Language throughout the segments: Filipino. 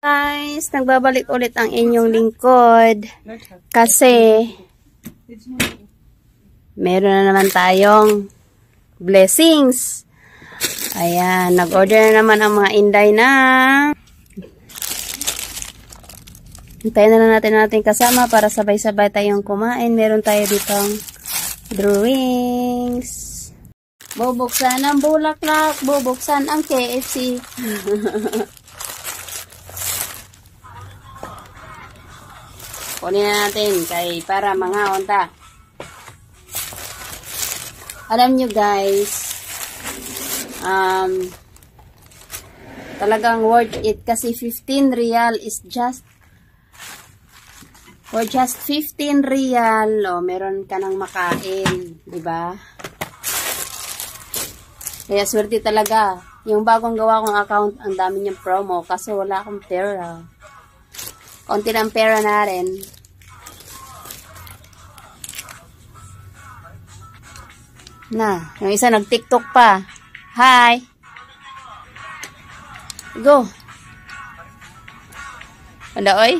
Guys, nagbabalik ulit ang inyong lingkod kasi meron na naman tayong blessings. Ayan, nag-order na naman ang mga inday na. Hintayin na natin kasama para sabay-sabay tayong kumain. Meron tayo ditong drawings. Bubuksan ang bulaklak, bubuksan ang KFC. Kunin na natin para mga onta. Alam nyo guys, talagang worth it kasi 15 real is just for just 15 real. O, meron ka nang makain, di ba? Kaya swerte talaga. Yung bagong gawa kong account, ang dami niyang promo kasi wala akong pera. Konti ng pera na rin. Na, yung isa nag-TikTok pa. Hi! Go! Anda, oy?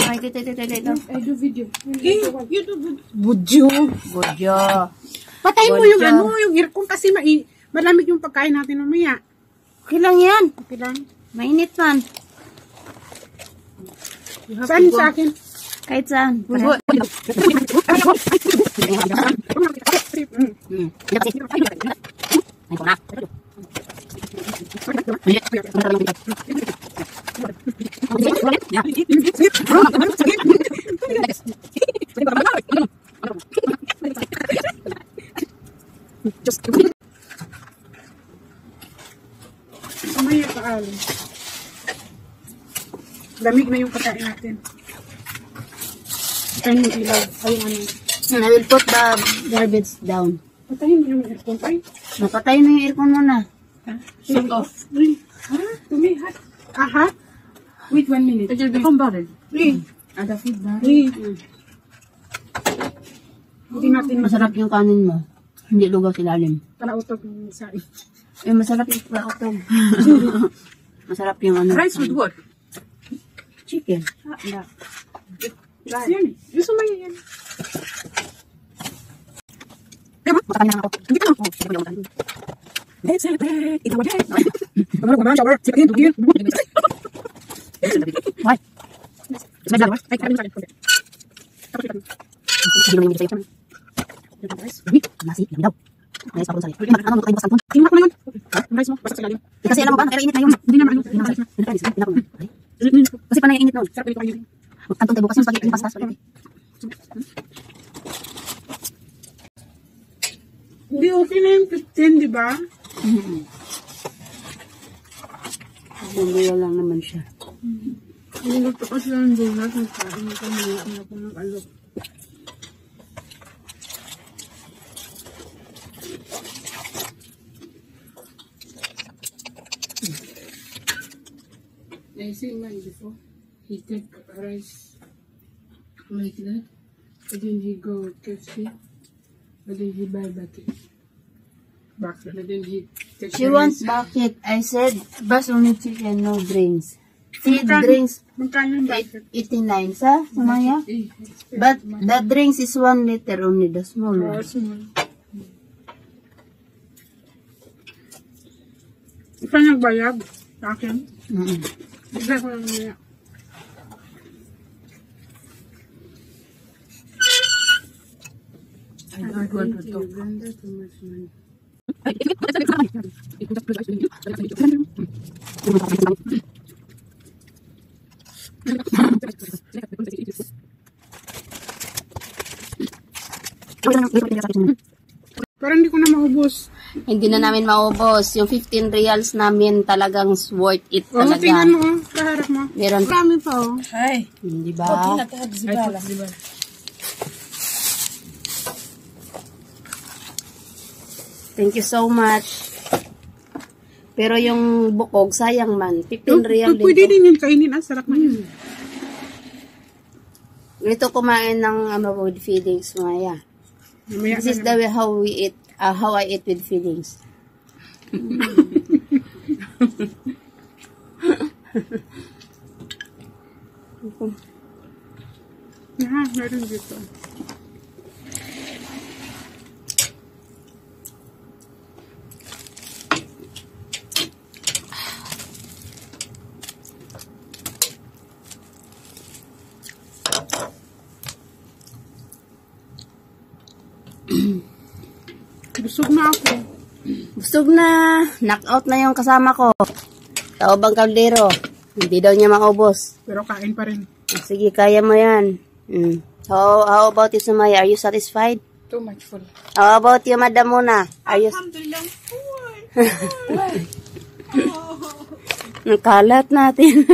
Ay, ito. I do video. Budyo. Patayin mo yung yung aircon kasi malamig yung pagkain natin mamaya. Okay lang yan. Okay lang. Mainit man. Saan sa akin? Kahit saan. Mamaya pa lamig na yung pagkain natin. Patayin yung ilaw. Ay, I will put the garbage down. Patayin mo yung aircon. Ay. Napatayin mo yung aircon muna. Shut off. Ha? Tumihat. Aha. Wait 1 minute. It will become bottled. Ada food ba? Hindi natin masarap yung kanin mo. Hindi lugaw silalim. Palautog yung sain. Masarap yung palautog. Masarap yung ano. Rice with what? Chicken. Yan. Gusto mo yan. Baka na ako. Hindi ka lang. Let's celebrate. It's our day. Come on, shower. Chicken, chicken. Why? Ay, kami sa akin. Hindi mo yung sa'yo. Masi, yun daw. Rice pa ko sa'yo. Ano mo kayo basta ito? Tingnan ko na yun. Rice mo, basta sa lalim. Kasi alam mo ba, kaya init na yun. Hindi naman ano. Kasi panay init nun. Sarap nito kayo. Magkantong tayo bukas yung spaghetti, yung pasta, spaghetti. Hindi okay na yung 15, di ba? Nandiyo lang naman siya. Niluto ko siya ng donut. Nagkain ko na po ng alok. I see man before. He take rice like that. And then he go KFC. And then he buy bucket. And then he take She wants bucket. I said, bus only chicken, no drinks. See, drinks, Magkano yung bucket? 89 sa Sumaya. But the drinks is 1 liter only, the small one. Small. Ikaw nagbayad sa akin? Bigla ko lang nila. I don't want to talk. Ganda, too much money. Parang hindi ko na maubos. Hindi na namin maubos. Yung 15 reals namin talagang worth it talaga. Tingnan mo, kaharap mo. Meron. Marami pa, oh. Hi. Di ba? Thank you so much. Pero yung bukog, sayang man. 15 real din. Pwede din yun kainin. Sarap na yun. Ito kumain ng food feedings, Maya. This is the way how we eat. how I eat with feelings. Meron dito. Busog na ako. Busog na. Knockout na yung kasama ko. Taobang kaldero. Hindi daw niya maubos. Pero kain pa rin. Sige, kaya mo yan. How about you, Sumaya? Are you satisfied? Too much full. How about you, Madam Muna? Are you... Alhamdulillah, full. Nakalat natin.